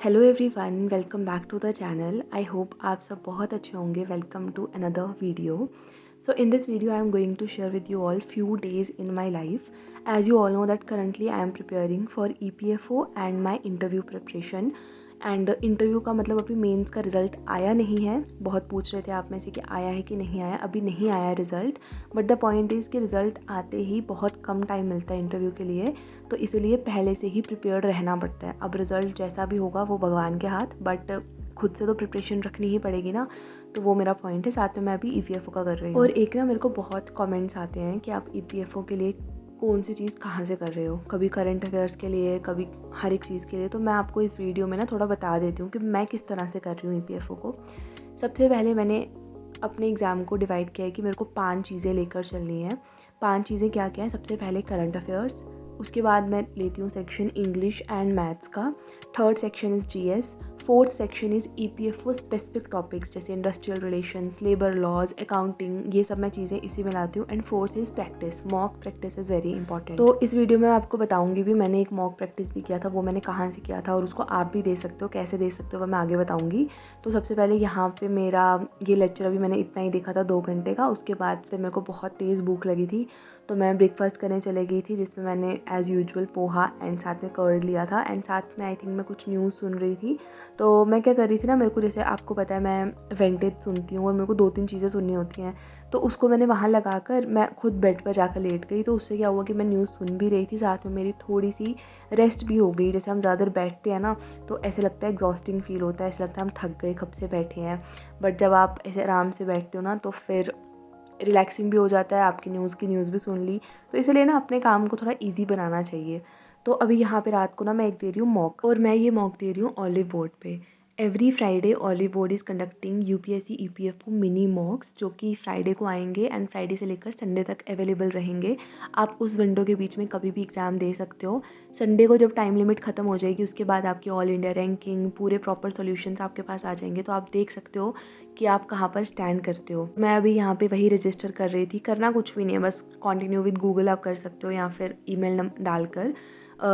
Hello everyone, welcome back to the channel. I hope आप सब बहुत अच्छे होंगे। Welcome to another video. So in this video I am going to share with you all few days in my life. As you all know that currently I am preparing for EPFO and my interview preparation. And interview का मतलब अभी mains का result आया नहीं है। बहुत पूछ रहे थे आप में से कि आया है कि नहीं आया। अभी नहीं आया result, but the point is कि रिज़ल्ट आते ही बहुत कम टाइम मिलता है इंटरव्यू के लिए, तो इसलिए पहले से ही प्रिपेयर्ड रहना पड़ता है। अब रिज़ल्ट जैसा भी होगा वो भगवान के हाथ, बट खुद से तो प्रिपरेशन रखनी ही पड़ेगी ना। तो वो मेरा पॉइंट है। साथ में मैं अभी EPFO का कर रही हूँ। और एक ना मेरे को बहुत कमेंट्स आते हैं कि आप EPFO के लिए कौन सी चीज़ कहाँ से कर रहे हो, कभी करंट अफेयर्स के लिए, कभी हर एक चीज़ के लिए। तो मैं आपको इस वीडियो में ना थोड़ा बता देती हूँ कि मैं किस तरह से कर रही हूँ EPFO को। सबसे पहले मैंने अपने एग्ज़ाम को डिवाइड किया है कि मेरे को 5 चीज़ें लेकर चलनी है। 5 चीज़ें क्या क्या है? सबसे पहले करंट अफेयर्स, उसके बाद मैं लेती हूँ सेक्शन इंग्लिश एंड मैथ्स का, third section is GS, fourth section is EPFO specific topics जैसे industrial relations, labour laws, accounting, ये सब मैं चीज़ें इसी में लाती हूँ। And fourth is practice. Mock practice is very important. तो इस वीडियो में मैं आपको बताऊँगी भी, मैंने एक मॉक प्रैक्टिस भी किया था, वो मैंने कहाँ से किया था और उसको आप भी दे सकते हो, कैसे दे सकते हो वो मैं आगे बताऊँगी। तो सबसे पहले यहाँ पे मेरा ये लेक्चर अभी मैंने इतना ही देखा था 2 घंटे का। उसके बाद फिर मेरे को बहुत तेज़ भूख लगी थी, तो मैं ब्रेकफास्ट करने चले गई थी, जिसमें मैंने एज़ यूजुअल पोहा एंड साथ में कर्ड लिया था। एंड साथ में आई थिंक मैं कुछ न्यूज़ सुन रही थी। तो मैं क्या कर रही थी ना, मेरे को जैसे आपको पता है मैं वेंटेज सुनती हूँ और मेरे को 2-3 चीज़ें सुननी होती हैं, तो उसको मैंने वहाँ लगाकर मैं खुद बेड पर जाकर लेट गई। तो उससे क्या हुआ कि मैं न्यूज़ सुन भी रही थी, साथ में मेरी थोड़ी सी रेस्ट भी हो गई। जैसे हम ज़्यादा देर बैठते हैं ना, तो ऐसे लगता है एग्जॉस्टिंग फील होता है, ऐसा लगता है हम थक गए, कब से बैठे हैं। बट जब आप ऐसे आराम से बैठते हो ना, तो फिर रिलैक्सिंग भी हो जाता है, आपकी न्यूज़ भी सुन ली। तो इसलिए ना अपने काम को थोड़ा ईजी बनाना चाहिए। तो अभी यहाँ पे रात को ना मैं एक दे रही हूँ मॉक, और मैं ये मॉक दे रही हूँ ऑलिव बोर्ड पे। Every Friday olive board is conducting UPSC EPFO mini मॉक्स, जो कि फ्राइडे को आएंगे एंड फ्राइडे से लेकर संडे तक अवेलेबल रहेंगे। आप उस विंडो के बीच में कभी भी एग्ज़ाम दे सकते हो। संडे को जब टाइम लिमिट ख़त्म हो जाएगी, उसके बाद आपकी ऑल इंडिया रैंकिंग, पूरे प्रॉपर सॉल्यूशंस आपके पास आ जाएंगे, तो आप देख सकते हो कि आप कहाँ पर स्टैंड करते हो। मैं अभी यहाँ पे वही रजिस्टर कर रही थी। करना कुछ भी नहीं है, बस कंटिन्यू विद गूगल आप कर सकते हो, या फिर ईमेल डालकर।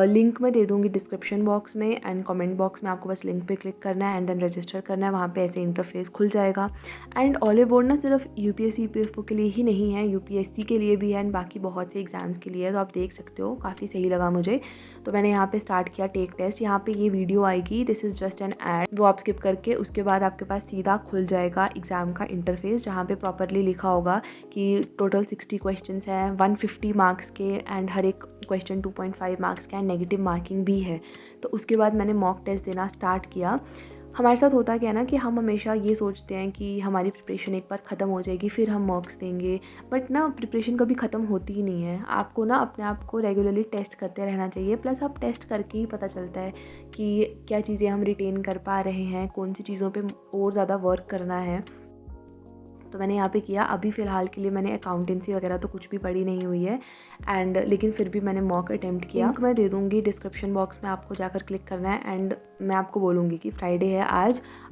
लिंक मैं दे दूँगी डिस्क्रिप्शन बॉक्स में एंड कमेंट बॉक्स में। आपको बस लिंक पे क्लिक करना है एंड देन रजिस्टर करना है। वहाँ पे ऐसे इंटरफेस खुल जाएगा। एंड ऑलिव बोर्ड ना सिर्फ UPSC EPFO के लिए ही नहीं है, UPSC के लिए भी है एंड बाकी बहुत से एग्जाम्स के लिए है। तो आप देख सकते हो, काफ़ी सही लगा मुझे। तो मैंने यहाँ पे स्टार्ट किया टेक टेस्ट। यहाँ पे ये वीडियो आएगी, this is just an add, वो आप स्किप करके उसके बाद आपके पास सीधा खुल जाएगा एग्ज़ाम का इंटरफेस, जहाँ पे प्रॉपरली लिखा होगा कि टोटल 60 क्वेश्चंस हैं, 150 मार्क्स के, एंड हर एक क्वेश्चन 2.5 मार्क्स का, एंड नेगेटिव मार्किंग भी है। तो उसके बाद मैंने मॉक टेस्ट देना स्टार्ट किया। हमारे साथ होता क्या है ना कि हम हमेशा ये सोचते हैं कि हमारी प्रिपरेशन एक बार ख़त्म हो जाएगी फिर हम मॉक्स देंगे, बट ना प्रिपरेशन कभी ख़त्म होती ही नहीं है। आपको ना अपने आप को रेगुलरली टेस्ट करते रहना चाहिए। प्लस आप टेस्ट करके ही पता चलता है कि क्या चीज़ें हम रिटेन कर पा रहे हैं, कौन सी चीज़ों पे और ज़्यादा वर्क करना है। तो मैंने यहाँ पे किया। अभी फ़िलहाल के लिए मैंने अकाउंटेंसी वगैरह तो कुछ भी पढ़ी नहीं हुई है, एंड लेकिन फिर भी मैंने मॉक अटेम्प्ट किया। लिंक मैं दे दूँगी डिस्क्रिप्शन बॉक्स में, आपको जाकर क्लिक करना है। एंड मैं आपको बोलूँगी कि फ्राइडे है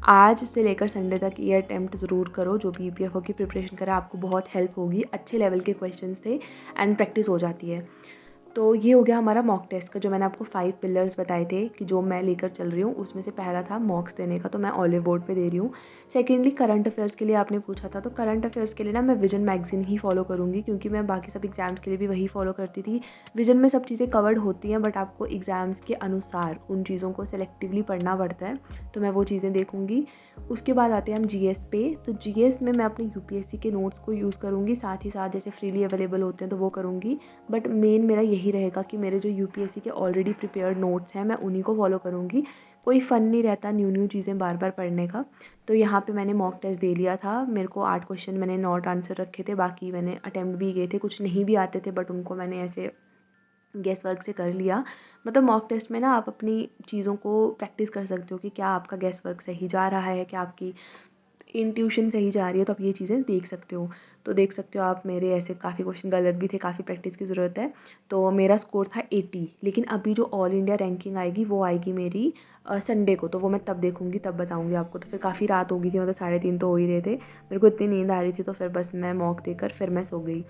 आज से लेकर संडे तक ये अटेम्प्ट ज़रूर करो। जो भी EPFO की प्रिपरेशन करें, आपको बहुत हेल्प होगी। अच्छे लेवल के क्वेश्चन थे एंड प्रैक्टिस हो जाती है। तो ये हो गया हमारा मॉक टेस्ट का, जो मैंने आपको 5 पिलर्स बताए थे कि जो मैं लेकर चल रही हूँ। उसमें से पहला था मॉक्स देने का, तो मैं ऑलिव बोर्ड पे दे रही हूँ। सेकेंडली करंट अफेयर्स के लिए आपने पूछा था, तो करंट अफेयर्स के लिए ना मैं विजन मैगजीन ही फॉलो करूँगी, क्योंकि मैं बाकी सब एग्ज़ाम्स के लिए भी वही फॉलो करती थी। विजन में सब चीज़ें कवर्ड होती हैं, बट आपको एग्ज़ाम्स के अनुसार उन चीज़ों को सेलेक्टिवली पढ़ना पड़ता है, तो मैं वो चीज़ें देखूँगी। उसके बाद आते हैं हम GS पे। तो GS में मैं अपने UPSC के नोट्स को यूज़ करूँगी, साथ ही साथ जैसे फ्रीली अवेलेबल होते हैं तो वो करूँगी। बट मेन मेरा यही रहेगा कि मेरे जो UPSC के ऑलरेडी प्रिपेयर्ड नोट्स हैं, मैं उन्हीं को फॉलो करूँगी। कोई फ़न नहीं रहता न्यू चीज़ें बार बार पढ़ने का। तो यहाँ पे मैंने मॉक टेस्ट दे लिया था। मेरे को 8 क्वेश्चन मैंने नॉट आंसर रखे थे, बाकी मैंने अटेम्प्ट भी किए थे। कुछ नहीं भी आते थे, बट उनको मैंने ऐसे गेस वर्क से कर लिया। मतलब मॉक टेस्ट में ना आप अपनी चीज़ों को प्रैक्टिस कर सकते हो कि क्या आपका गेस वर्क सही जा रहा है, क्या आपकी इंट्यूशन सही जा रही है। तो आप ये चीज़ें देख सकते हो। तो देख सकते हो आप, मेरे ऐसे काफ़ी क्वेश्चन गलत भी थे, काफ़ी प्रैक्टिस की ज़रूरत है। तो मेरा स्कोर था 80, लेकिन अभी जो ऑल इंडिया रैंकिंग आएगी वो आएगी मेरी संडे को, तो वो मैं तब देखूँगी, तब बताऊँगी आपको। तो फिर काफ़ी रात हो गई थी, मतलब 3:30 तो हो ही रहे थे। मेरे को इतनी नींद आ रही थी, तो फिर बस मैं मॉक देकर फिर मैं सो गई।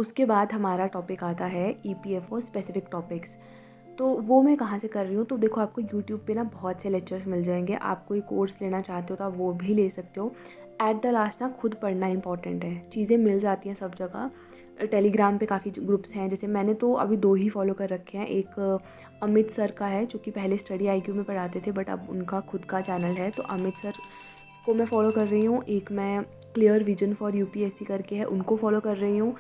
उसके बाद हमारा टॉपिक आता है EPFO स्पेसिफिक टॉपिक्स। तो वो मैं कहाँ से कर रही हूँ, तो देखो आपको यूट्यूब पे ना बहुत से लेक्चर्स मिल जाएंगे। आप कोई कोर्स लेना चाहते हो तो आप वो भी ले सकते हो। एट द लास्ट ना खुद पढ़ना इंपॉर्टेंट है। चीज़ें मिल जाती हैं सब जगह। टेलीग्राम पे काफ़ी ग्रुप्स हैं, जैसे मैंने तो अभी 2 ही फॉलो कर रखे हैं। एक अमित सर का है जो कि पहले स्टडी IQ में पढ़ाते थे, बट अब उनका खुद का चैनल है, तो अमित सर को मैं फॉलो कर रही हूँ। एक मैं क्लियर विजन फॉर UPSC करके है, उनको फॉलो कर रही हूँ।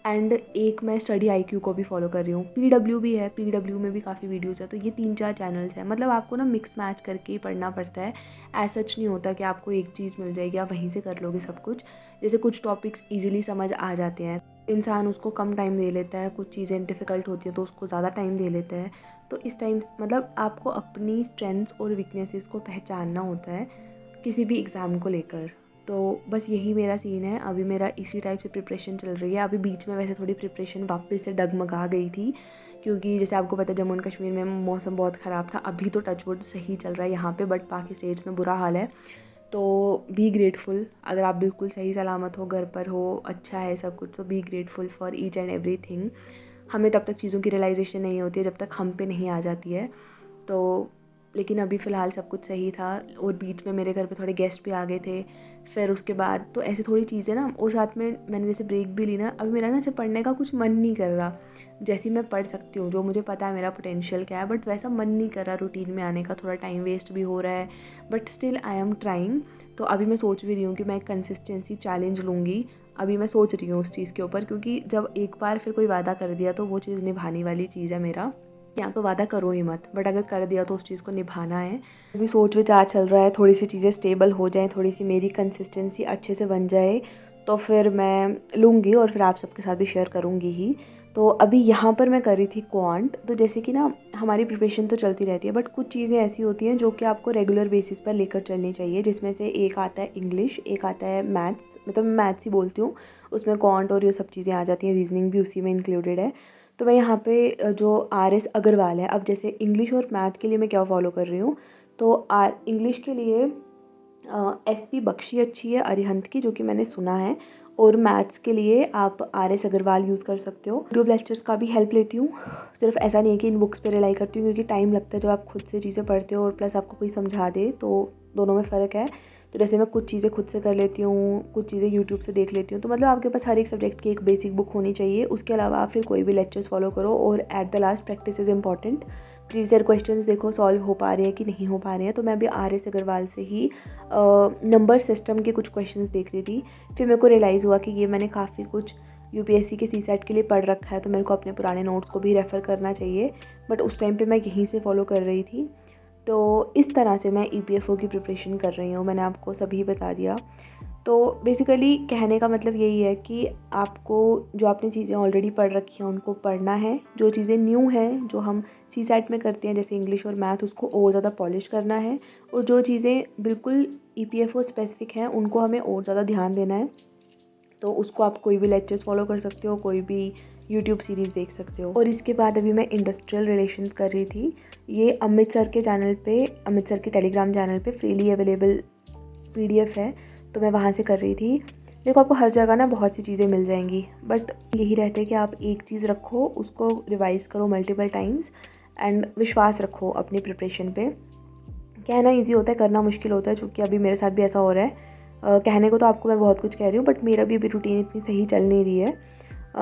एंड एक मैं स्टडी IQ को भी फॉलो कर रही हूँ। PW भी है, PW में भी काफ़ी वीडियोज़ है। तो ये 3-4 चैनल्स हैं। मतलब आपको ना मिक्स मैच करके ही पढ़ना पड़ता है। ऐसा सच नहीं होता कि आपको एक चीज़ मिल जाएगी आप वहीं से कर लोगे सब कुछ। जैसे कुछ टॉपिक्स ईजिली समझ आ जाते हैं, इंसान उसको कम टाइम दे लेता है। कुछ चीज़ें डिफ़िकल्ट होती हैं तो उसको ज़्यादा टाइम दे लेता है। तो इस टाइम मतलब आपको अपनी स्ट्रेंथ्स और वीकनेसेस को पहचानना होता है किसी भी एग्ज़ाम को लेकर। तो बस यही मेरा सीन है। अभी मेरा इसी टाइप से प्रिपरेशन चल रही है। अभी बीच में वैसे थोड़ी प्रिपरेशन वापस से डगमगा गई थी, क्योंकि जैसे आपको पता है जम्मू एंड कश्मीर में मौसम बहुत ख़राब था। अभी तो टचवुड सही चल रहा है यहाँ पे, बट बाकी स्टेट्स में बुरा हाल है। तो बी ग्रेटफुल, अगर आप बिल्कुल सही सलामत हो, घर पर हो, अच्छा है सब कुछ, तो be grateful for each and everything. हमें तब तक चीज़ों की रियलाइजेशन नहीं होती है जब तक हम पे नहीं आ जाती है। तो लेकिन अभी फ़िलहाल सब कुछ सही था। और बीच में मेरे घर पे थोड़े गेस्ट भी आ गए थे। फिर उसके बाद तो ऐसी थोड़ी चीज़ें ना, और साथ में मैंने जैसे ब्रेक भी ली ना, अभी मेरा ना ऐसे पढ़ने का कुछ मन नहीं कर रहा। जैसे मैं पढ़ सकती हूँ, जो मुझे पता है मेरा पोटेंशियल क्या है, बट वैसा मन नहीं कर रहा रूटीन में आने का। थोड़ा टाइम वेस्ट भी हो रहा है, but still I am trying. तो अभी मैं सोच भी रही हूँ कि मैं कंसिस्टेंसी चैलेंज लूँगी। अभी मैं सोच रही हूँ उस चीज़ के ऊपर, क्योंकि जब एक बार फिर कोई वादा कर दिया तो वो चीज़ निभाने वाली चीज़ है मेरा। या तो वादा करो ही मत, बट अगर कर दिया तो उस चीज़ को निभाना है। अभी सोच विचार चल रहा है, थोड़ी सी चीज़ें स्टेबल हो जाएँ, थोड़ी सी मेरी कंसिस्टेंसी अच्छे से बन जाए, तो फिर मैं लूँगी और फिर आप सबके साथ भी शेयर करूँगी ही। तो अभी यहाँ पर मैं कर रही थी क्वांट। तो जैसे कि ना हमारी प्रिपरेशन तो चलती रहती है, बट कुछ चीज़ें ऐसी होती हैं जो कि आपको रेगुलर बेसिस पर लेकर चलनी चाहिए, जिसमें से एक आता है इंग्लिश, एक आता है मैथ्स। मतलब मैं मैथ्स ही बोलती हूँ, उसमें क्वांट और ये सब चीज़ें आ जाती हैं, रीजनिंग भी उसी में इंक्लूडेड है। तो मैं यहाँ पे जो RS अग्रवाल है, अब जैसे इंग्लिश और मैथ के लिए मैं क्या फॉलो कर रही हूँ, तो इंग्लिश के लिए SP बख्शी अच्छी है, अरिहंत की, जो कि मैंने सुना है। और मैथ्स के लिए आप RS अग्रवाल यूज़ कर सकते हो। यूट्यूब लेक्चर्स का भी हेल्प लेती हूँ। सिर्फ ऐसा नहीं है कि इन बुक्स पे रिलाई करती हूँ, क्योंकि टाइम लगता है जब आप खुद से चीज़ें पढ़ते हो और प्लस आपको कोई समझा दे, तो दोनों में फ़र्क है। तो जैसे मैं कुछ चीज़ें खुद से कर लेती हूँ, कुछ चीज़ें यूट्यूब से देख लेती हूँ। तो मतलब आपके पास हर एक सब्जेक्ट की एक बेसिक बुक होनी चाहिए। उसके अलावा आप फिर कोई भी लेक्चर्स फॉलो करो, और at the last practice is important. Previous year questions देखो सॉल्व हो पा रहे हैं कि नहीं हो पा रहे हैं। तो मैं भी RS अग्रवाल से ही नंबर सिस्टम के कुछ क्वेश्चंस देख रही थी। फिर मेरे को रियलाइज़ हुआ कि ये मैंने काफ़ी कुछ UPSC के CSAT के लिए पढ़ रखा है, तो मेरे को अपने पुराने नोट्स को भी रेफ़र करना चाहिए। बट उस टाइम पे मैं यहीं से फॉलो कर रही थी। तो इस तरह से मैं EPFO की प्रिपरेशन कर रही हूँ। मैंने आपको सभी बता दिया। तो बेसिकली कहने का मतलब यही है कि आपको जो आपने चीज़ें ऑलरेडी पढ़ रखी हैं उनको पढ़ना है। जो चीज़ें न्यू हैं, जो हम CSAT में करते हैं जैसे इंग्लिश और मैथ, उसको और ज़्यादा पॉलिश करना है। और जो चीज़ें बिल्कुल EPFO स्पेसिफिक हैं उनको हमें और ज़्यादा ध्यान देना है। तो उसको आप कोई भी लेक्चर्स फॉलो कर सकते हो, कोई भी यूट्यूब सीरीज़ देख सकते हो। और इसके बाद अभी मैं इंडस्ट्रियल रिलेशंस कर रही थी। ये अमित सर के चैनल पे, अमित सर के टेलीग्राम चैनल पे फ्रीली अवेलेबल PDF है, तो मैं वहाँ से कर रही थी। देखो आपको हर जगह ना बहुत सी चीज़ें मिल जाएंगी, बट यही रहता है कि आप एक चीज़ रखो, उसको रिवाइज़ करो मल्टीपल टाइम्स, एंड विश्वास रखो अपनी प्रिपरेशन पे। कहना ईजी होता है, करना मुश्किल होता है, क्योंकि अभी मेरे साथ भी ऐसा हो रहा है। कहने को तो आपको मैं बहुत कुछ कह रही हूँ, बट मेरा भी अभी रूटीन इतनी सही चल नहीं रही है।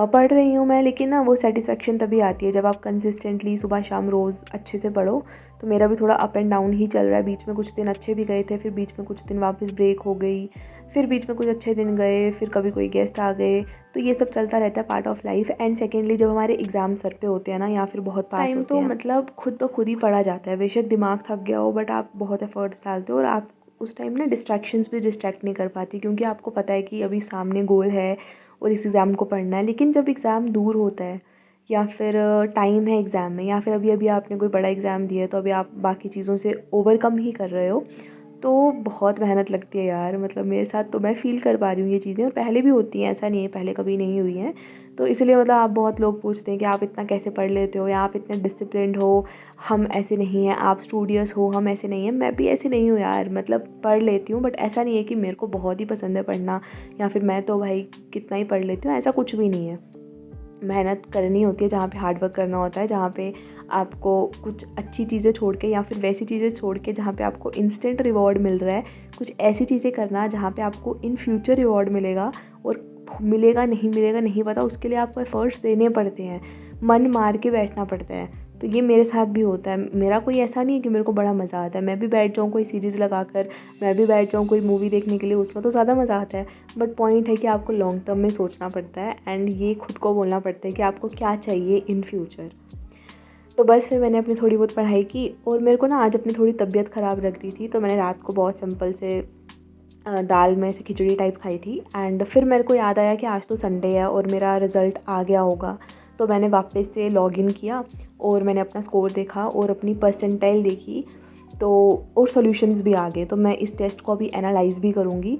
पढ़ रही हूँ मैं, लेकिन ना वो सेटिस्फेक्शन तभी आती है जब आप कंसिस्टेंटली सुबह शाम रोज़ अच्छे से पढ़ो। तो मेरा भी थोड़ा अप एंड डाउन ही चल रहा है। बीच में कुछ दिन अच्छे भी गए थे, फिर बीच में कुछ दिन वापस ब्रेक हो गई, फिर बीच में कुछ अच्छे दिन गए, फिर कभी कोई गेस्ट आ गए। तो ये सब चलता रहता है, part of life. And secondly जब हमारे एग्ज़ाम सर पे होते हैं ना, या फिर बहुत पास टाइम, तो मतलब खुद ब खुद ही पढ़ा जाता है। बेशक दिमाग थक गया हो, बट आप बहुत एफर्ट्स डालते हो, और आप उस टाइम ना डिस्ट्रैक्शंस भी डिस्ट्रैक्ट नहीं कर पाती, क्योंकि आपको पता है कि अभी सामने गोल है और इस एग्ज़ाम को पढ़ना है। लेकिन जब एग्ज़ाम दूर होता है, या फिर टाइम है एग्ज़ाम में, या फिर अभी अभी आपने कोई बड़ा एग्ज़ाम दिया है, तो अभी आप बाकी चीज़ों से ओवरकम ही कर रहे हो, तो बहुत मेहनत लगती है यार। मतलब मेरे साथ तो मैं फ़ील कर पा रही हूँ ये चीज़ें, और पहले भी होती हैं, ऐसा नहीं है पहले कभी नहीं हुई हैं। तो इसलिए मतलब आप बहुत लोग पूछते हैं कि आप इतना कैसे पढ़ लेते हो, या आप इतने डिसिप्लिन्ड हो, हम ऐसे नहीं हैं। आप स्टूडियस हो, हम ऐसे नहीं हैं। मैं भी ऐसे नहीं हूँ यार, मतलब पढ़ लेती हूँ, बट ऐसा नहीं है कि मेरे को बहुत ही पसंद है पढ़ना, या फिर मैं तो भाई कितना ही पढ़ लेती हूँ, ऐसा कुछ भी नहीं है। मेहनत करनी होती है, जहाँ पे हार्ड वर्क करना होता है, जहाँ पे आपको कुछ अच्छी चीज़ें छोड़ के या फिर वैसी चीज़ें छोड़ के जहाँ पे आपको इंस्टेंट रिवॉर्ड मिल रहा है, कुछ ऐसी चीज़ें करना जहाँ पे आपको इन फ्यूचर रिवॉर्ड मिलेगा, और मिलेगा नहीं पता, उसके लिए आपको एफर्ट्स देने पड़ते हैं, मन मार के बैठना पड़ता है। तो ये मेरे साथ भी होता है। मेरा कोई ऐसा नहीं है कि मेरे को बड़ा मज़ा आता है, मैं भी बैठ जाऊँ कोई सीरीज़ लगा कर, मैं भी बैठ जाऊँ कोई मूवी देखने के लिए, उसमें तो ज़्यादा मज़ा आता है। बट पॉइंट है कि आपको लॉन्ग टर्म में सोचना पड़ता है एंड ये खुद को बोलना पड़ता है कि आपको क्या चाहिए इन फ्यूचर। तो बस फिर मैंने अपनी थोड़ी बहुत पढ़ाई की, और मेरे को ना आज अपनी थोड़ी तबीयत ख़राब लग रही थी, तो मैंने रात को बहुत सिंपल से दाल में से खिचड़ी टाइप खाई थी। एंड फिर मेरे को याद आया कि आज तो संडे है और मेरा रिज़ल्ट आ गया होगा, तो मैंने वापस से लॉगिन किया और मैंने अपना स्कोर देखा और अपनी परसेंटाइल देखी, तो और सॉल्यूशंस भी आ गए। तो मैं इस टेस्ट को अभी एनालाइज़ भी करूँगी।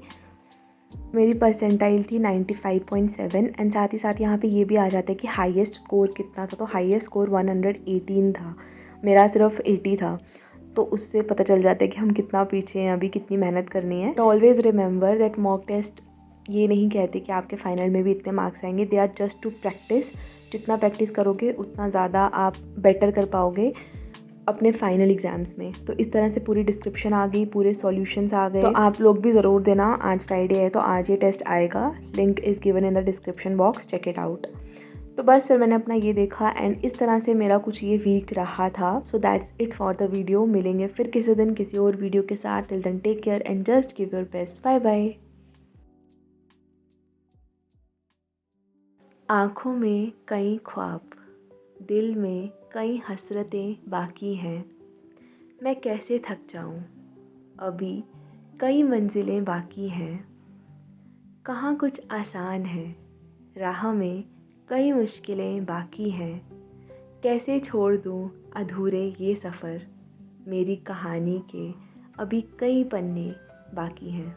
मेरी परसेंटाइल थी 95.7 एंड साथ ही साथ यहाँ पे ये भी आ जाता है कि हाईएस्ट स्कोर कितना था। तो हाईएस्ट स्कोर 118 था, मेरा सिर्फ 80 था। तो उससे पता चल जाता है कि हम कितना पीछे हैं, अभी कितनी मेहनत करनी है। तो always remember that mock test ये नहीं कहते कि आपके फाइनल में भी इतने मार्क्स आएंगे, they are just to practice. जितना प्रैक्टिस करोगे उतना ज़्यादा आप बेटर कर पाओगे अपने फाइनल एग्ज़ाम्स में। तो इस तरह से पूरी डिस्क्रिप्शन आ गई, पूरे सॉल्यूशंस आ गए। तो आप लोग भी ज़रूर देना, आज फ्राइडे है तो आज ये टेस्ट आएगा, link is given in the description box, check it out. तो बस फिर मैंने अपना ये देखा एंड इस तरह से मेरा कुछ ये वीक रहा था। So that's it for the video. मिलेंगे फिर किसी दिन किसी और वीडियो के साथ। Till then take care and just give your best. Bye bye. आँखों में कई ख्वाब, दिल में कई हसरतें बाकी हैं, मैं कैसे थक जाऊँ, अभी कई मंजिलें बाकी हैं। कहाँ कुछ आसान है, राह में कई मुश्किलें बाकी हैं, कैसे छोड़ दूँ अधूरे ये सफ़र, मेरी कहानी के अभी कई पन्ने बाकी हैं।